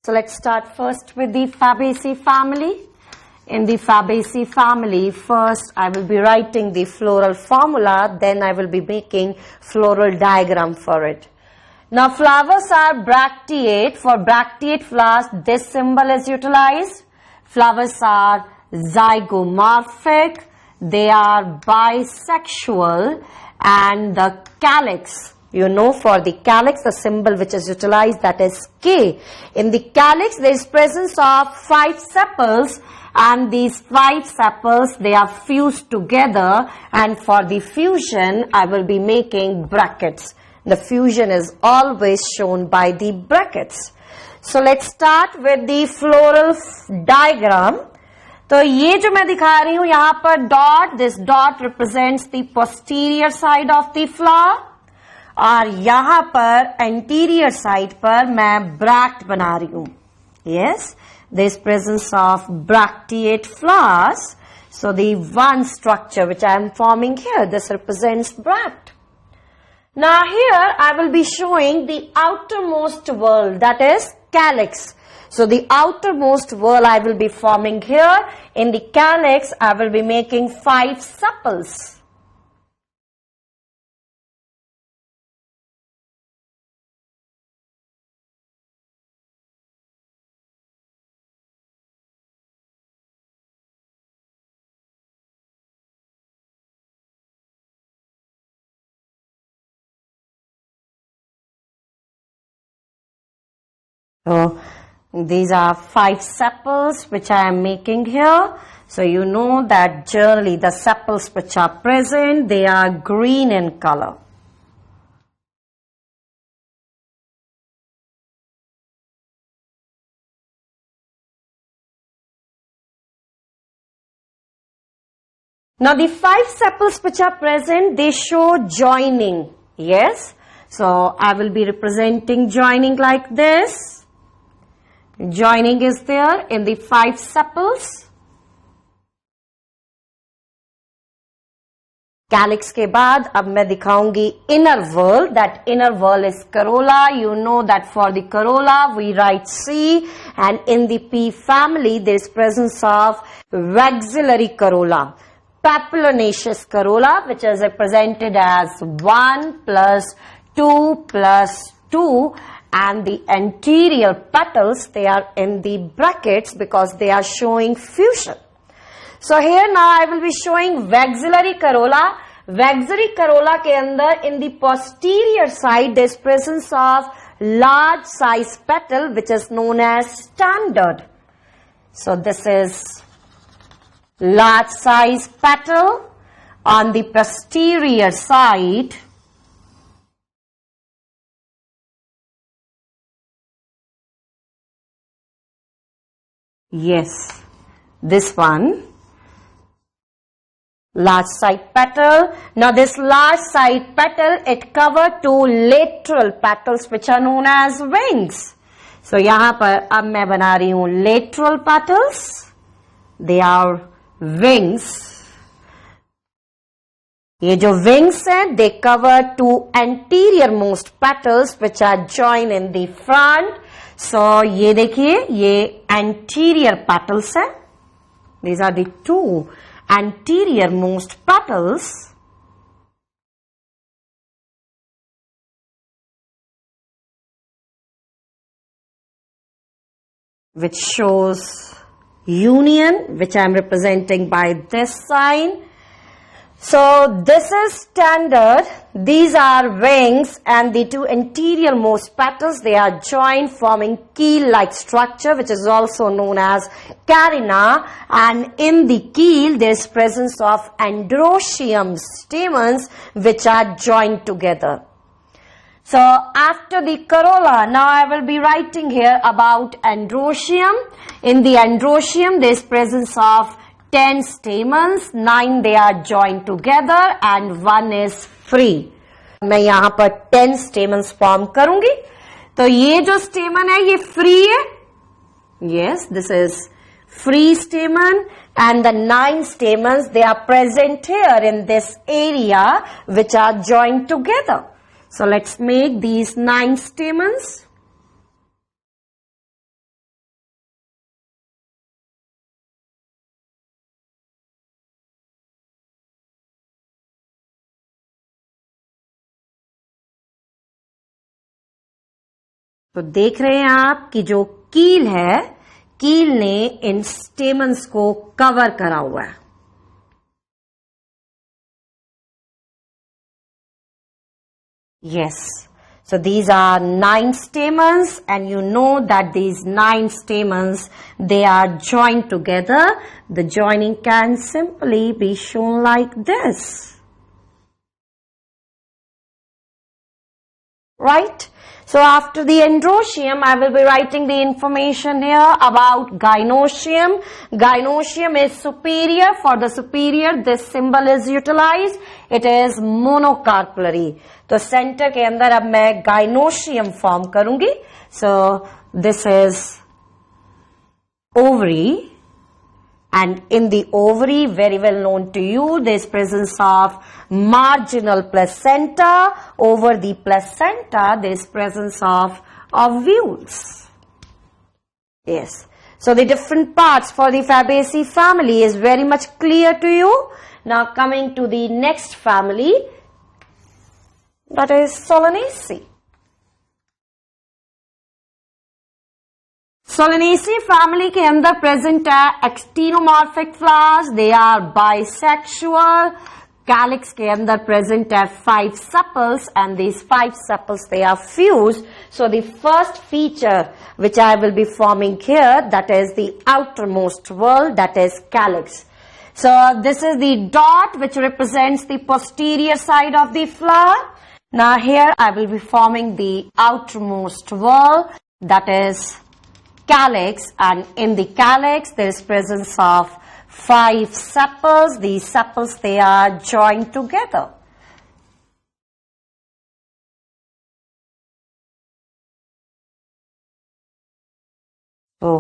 So let's start first with the Fabaceae family. In the Fabaceae family, first I will be writing the floral formula, then I will be making floral diagram for it. Now flowers are bracteate. For bracteate flowers, this symbol is utilized. Flowers are zygomorphic, they are bisexual, and the calyx, you know, for the calyx, the symbol which is utilized, that is K. In the calyx, there is presence of 5 sepals, and these 5 sepals, they are fused together, and for the fusion, I will be making brackets. The fusion is always shown by the brackets. So let's start with the floral diagram. तो ये जो मैं दिखा रही हूं यहाँ पर dot, this dot represents the posterior side of the flower, और यहाँ पर एंटीरियर साइड पर मैं ब्रैक्ट बना रही हूं. Yes, there is presence of bracteate flowers. So the one structure which I am forming here, this represents bract. Now here I will be showing the outermost whorl, that is calyx. So the outermost whorl I will be forming here. In the calyx I will be making 5 sepals. So these are 5 sepals which I am making here. So you know that generally the sepals which are present, they are green in color. Now the 5 sepals which are present, they show joining. Yes. So I will be representing joining like this. Joining is there in the 5 sepals. Calyx के बाद अब मैं दिखाऊंगी inner whorl. That inner whorl is corolla. You know that for the corolla we write C, and in the P family there is presence of maxillary corolla, papilionaceous corolla, which is represented as 1 plus 2 plus 2. And the anterior petals, they are in the brackets because they are showing fusion. So here now I will be showing maxillary corolla. Maxillary corolla ke andar in the posterior side there is presence of large size petal which is known as standard. So this is large size petal on the posterior side. Yes, this one, large side petal. Now this large side petal, it covers 2 lateral petals which are known as wings. So यहाँ पर अब मैं बना रही हूँ lateral petals. They are wings. ये जो wings हैं, they cover 2 anterior most petals which are joined in the front. So ये देखिए, ये anterior petals है. These are the 2 anterior most petals. Which shows union, which I am representing by this sign. So this is standard. These are wings, and the 2 anterior most petals, they are joined forming keel-like structure which is also known as carina, and in the keel there is presence of androecium stamens which are joined together. So after the corolla, now I will be writing here about androecium. In the androecium there is presence of 10 stamens, 9 they are joined together and 1 is free. मैं यहाँ पर 10 stamens form करूंगी. तो ये जो stamen है ये free है. Yes, this is free stamen, and the 9 stamens, they are present here in this area which are joined together. So let's make these 9 stamens. तो देख रहे हैं आप कि जो कील है, कील ने इन स्टेमन्स को कवर करा हुआ है. Yes. So these are 9 stamens, and you know that these 9 stamens, they are joined together. The joining can simply be shown like this. Right? So after the androecium, I will be writing the information here about gynoecium. Gynoecium is superior. For the superior, this symbol is utilized. It is monocarpellary. तो centre के अंदर अब मैं gynoecium form करूंगी. So this is ovary, and in the ovary, very well known to you, there is presence of marginal placenta. Over the placenta, there is presence of ovules. Yes. So the different parts for the Fabaceae family is very much clear to you. Now coming to the next family, that is Solanaceae. Solanaceae family के अंदर present है actinomorphic flowers. They are bisexual. Calyx के अंदर present है 5 sepals, and these 5 sepals, they are fused. So the first feature which I will be forming here, that is the outermost whorl, that is calyx. So this is the dot which represents the posterior side of the flower. Now here I will be forming the outermost whorl, that is calyx, and in the calyx there is presence of 5 sepals. These sepals, they are joined together. तो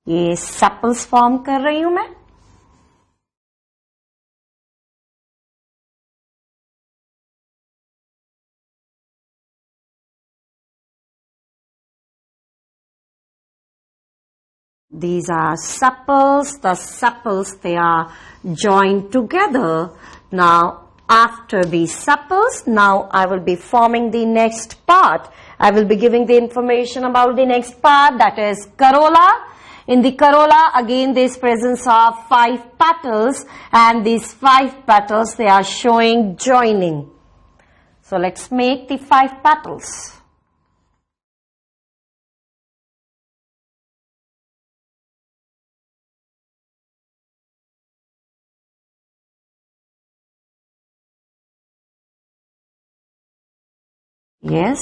ये sepals form कर रही हूं मैं. These are sepals. The sepals, they are joined together. Now, after these sepals, now I will be forming the next part. I will be giving the information about the next part, that is corolla. In the corolla, again there is presence of 5 petals, and these 5 petals, they are showing joining. So let's make the 5 petals. Yes.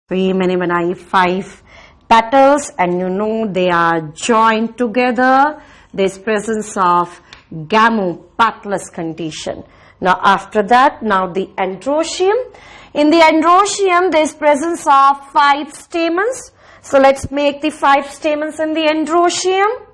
तो ये मैंने बनाई 5 petals, and you know they are joined together. There is presence of gamopetalous condition. Now after that, now the androecium. In the androecium, there is presence of 5 stamens. So let's make the 5 stamens in the androecium.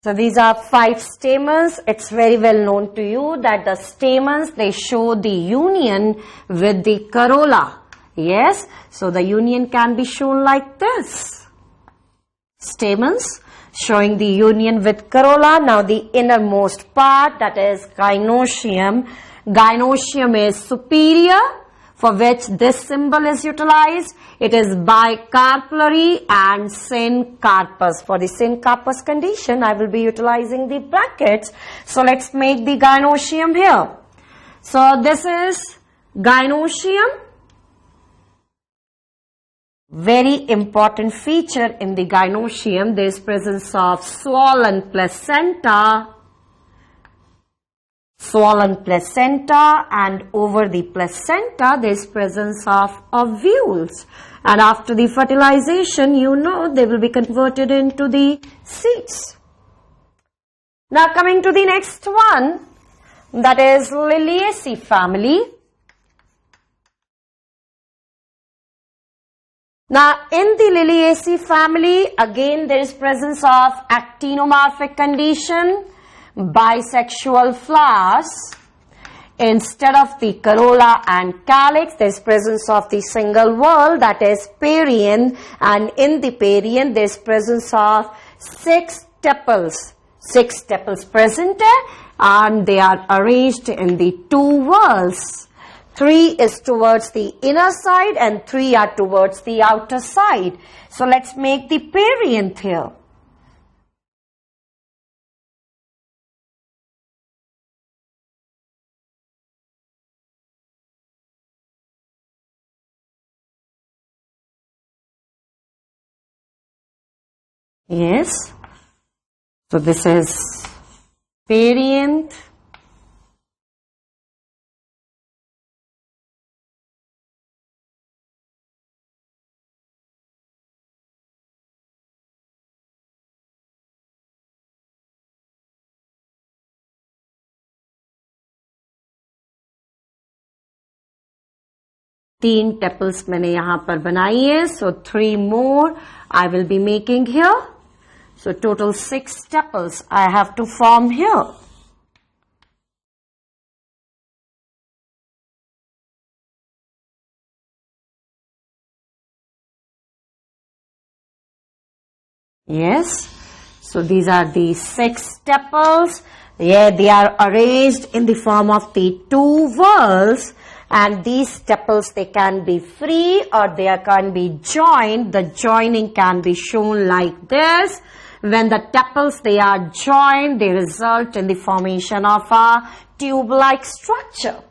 So these are 5 stamens. It's very well known to you that the stamens, they show the union with the corolla. Yes, so the union can be shown like this. Stamens showing the union with corolla. Now the innermost part, that is gynoecium. Gynoecium is superior, for which this symbol is utilized. It is bicarpellary and syncarpous. For the syncarpous condition, I will be utilizing the brackets. So let's make the gynoecium here. So this is gynoecium. Very important feature in the gynoecium, there is presence of swollen placenta. swollen placenta, and over the placenta there is presence of ovules, and after the fertilization they will be converted into the seeds. Now coming to the next one, that is Liliaceae family. Now in the Liliaceae family, again there is presence of actinomorphic condition, bisexual flowers. Instead of the corolla and calyx, there is presence of the single whorl, that is perianth, and in the perianth there is presence of 6 tepals. 6 tepals present, and they are arranged in the 2 whorls. 3 is towards the inner side and 3 are towards the outer side. So let's make the perianth here. Yes. So this is perianth. तीन tepals मैंने यहाँ पर बनाई है, so 3 more I will be making here. So total 6 tepals I have to form here. Yes, so these are the 6 tepals. Yeah, they are arranged in the form of the 2 whorls, and these tepals, they can be free or they can be joined. The joining can be shown like this. When the tepals, they are joined, they result in the formation of a tube-like structure.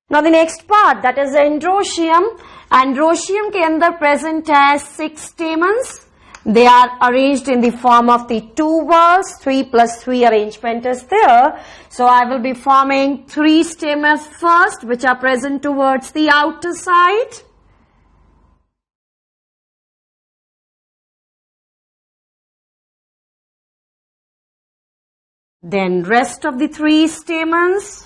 Now the next part, that is androecium. Androecium के अंदर present has 6 stamens. They are arranged in the form of the 2 whorls. 3 plus 3 arrangement is there. So I will be forming 3 stamens first, which are present towards the outer side. Then rest of the 3 stamens.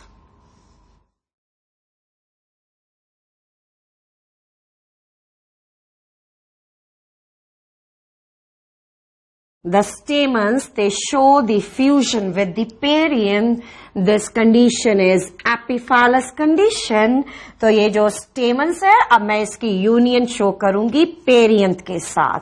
The stamens, they show the fusion with the perianth. This condition is एपिफैलस condition. तो ये जो stamens है, अब मैं इसकी union show करूंगी perianth के साथ.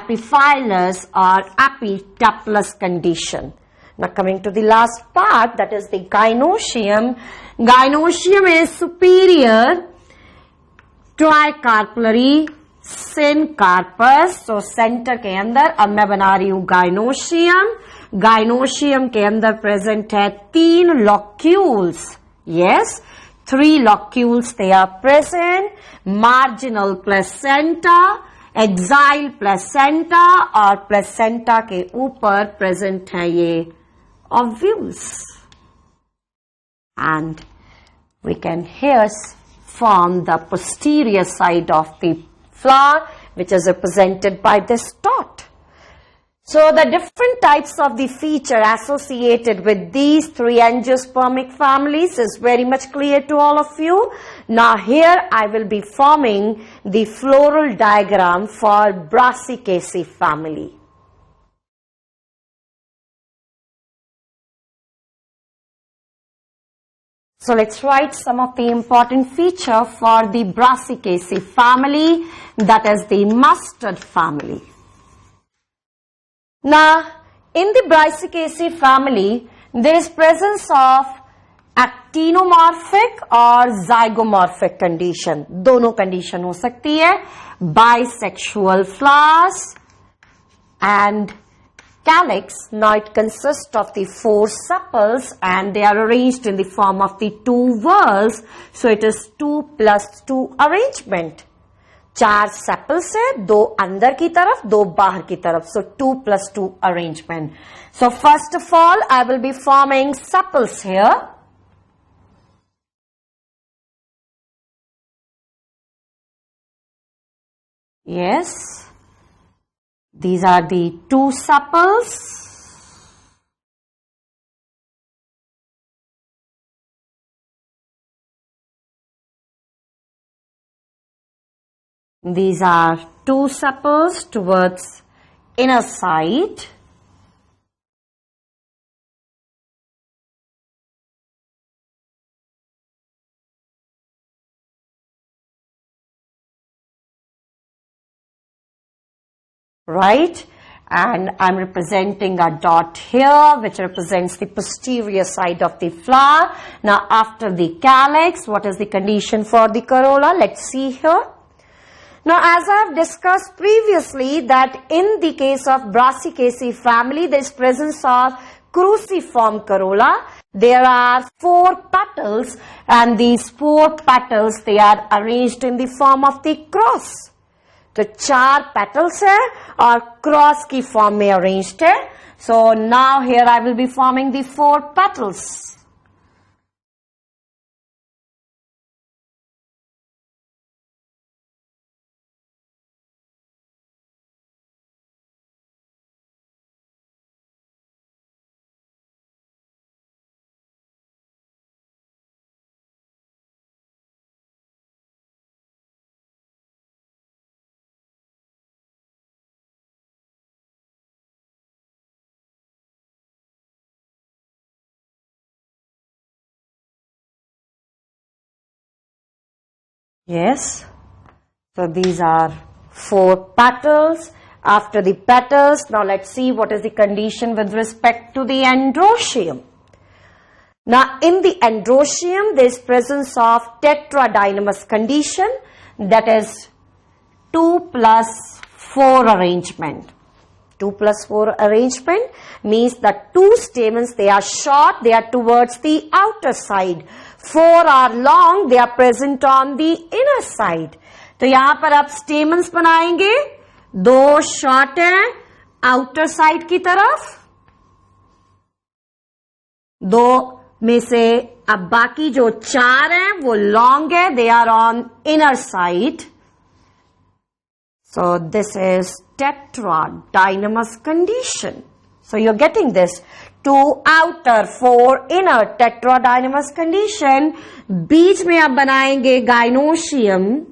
Epiphyllous or epitepalous condition. Now coming to the last part, that is the gynoecium. Gynoecium is superior tricarpellary syncarpus. So centre के अंदर अब मैं बना रही हूँ gynoecium. Gynoecium के अंदर प्रेजेंट है 3 locules. Yes, 3 locules they are present. Marginal placenta, exile placenta और placenta के ऊपर प्रेजेंट है ये ovules. And we can here form the posterior side of the flower, which is represented by this dot. So the different types of the feature associated with these 3 angiospermic families is very much clear to all of you. Now here I will be forming the floral diagram for Brassicaceae family. So let's write some of the important feature for the Brassicaceae family, that is the mustard family. Now, in the Brassicaceae family, there is presence of actinomorphic or zygomorphic condition. दोनों condition हो सकती है. Bisexual flowers and calyx. Now it consists of the 4 sepals and they are arranged in the form of the 2 whorls. So it is 2 plus 2 arrangement. 4 sepals है, 2 अंदर की तरफ, 2 बाहर की तरफ. So 2 plus 2 arrangement. So first of all, I will be forming sepals here. Yes, these are the 2 sepals. These are 2 sepals towards inner side. Right, and I'm representing a dot here which represents the posterior side of the flower. Now after the calyx, what is the condition for the corolla? Let's see here. Now as I have discussed previously that in the case of Brassicaceae family there is presence of cruciform corolla. There are 4 petals and these 4 petals they are arranged in the form of the cross. तो 4 petals है और cross की form में arranged है. So now here I will be forming the 4 petals. Yes, so these are 4 petals. After the petals, now let's see what is the condition with respect to the androecium. Now in the androecium there is presence of tetradynamous condition, that is 2 plus 4 arrangement. 2 plus 4 arrangement means that 2 stamens they are short, they are towards the outer side. 4 are long, they are present on the inner side. तो यहाँ पर आप stamens बनाएंगे, 2 short हैं outer side की तरफ, 2 में से अब बाकी जो 4 हैं वो long है, they are on inner side. So this is tetradynamous condition. So you're getting this. 2 outer, 4 inner, tetradynamous condition. बीच में आप बनाएंगे gynoecium.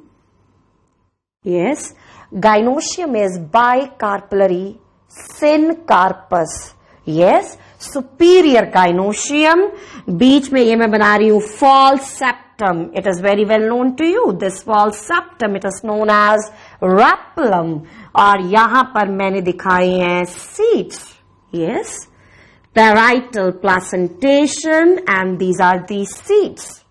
Yes, gynoecium is bicarpellary syncarpus. Yes, superior gynoecium. बीच में ये मैं बना रही हूँ false septum. It is very well known to you. This false septum, it is known as rapulum. और यहाँ पर मैंने दिखाए हैं seeds. Yes, parietal placentation, and these are the seeds.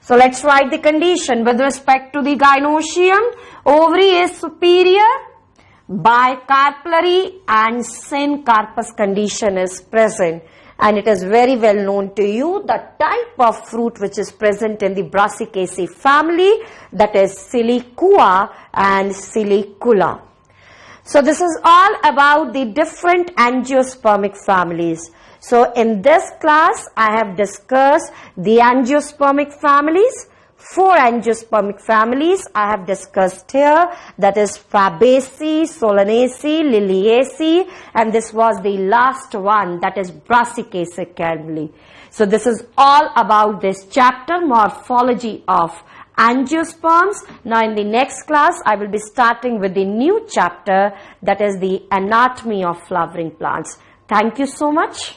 So let's write the condition with respect to the gynoecium. Ovary is superior, bicarpellary and syncarpus condition is present, and it is very well known to you the type of fruit which is present in the Brassicaceae family, that is Silicua and Silicula. So this is all about the different angiospermic families. So in this class I have discussed the angiospermic families. 4 angiospermic families I have discussed here, that is Fabaceae, Solanaceae, Liliaceae, and this was the last one, that is Brassicaceae family. So this is all about this chapter, Morphology of Angiosperms. Now in the next class I will be starting with the new chapter, that is the Anatomy of Flowering Plants. Thank you so much.